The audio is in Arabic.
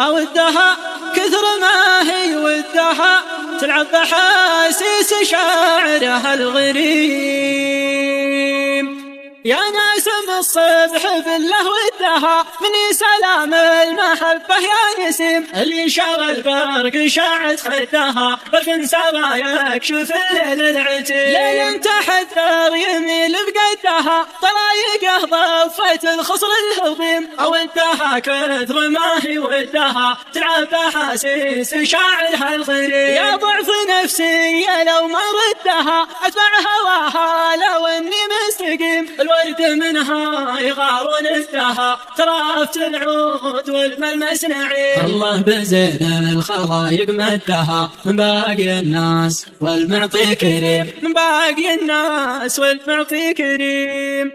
أودها كثر ما هي ودها تلعب بحاسيس شاعرها الغريم. يا ناس من الصبح بالله ودها مني سلام المحبة يا نسيم، اللي شغل برق شاعت خدها بكن سوا يكشف الليل العتيم. ليل تحذر يميل بقدها طلايقه ضفت الخصر الهضيم، أودها كثر ما هي ودها تلعب بحاسيس شاعرها الغريم. يا ضعف نفسي لو ما ردها أتبع هواها لو اني مستقيم، الورد منها يغار ونفتها ترافت العود والملمس نعيم. الله بزين الخلايق مدها من باقي الناس والمعطي كريم، من باقي الناس والمعطي كريم.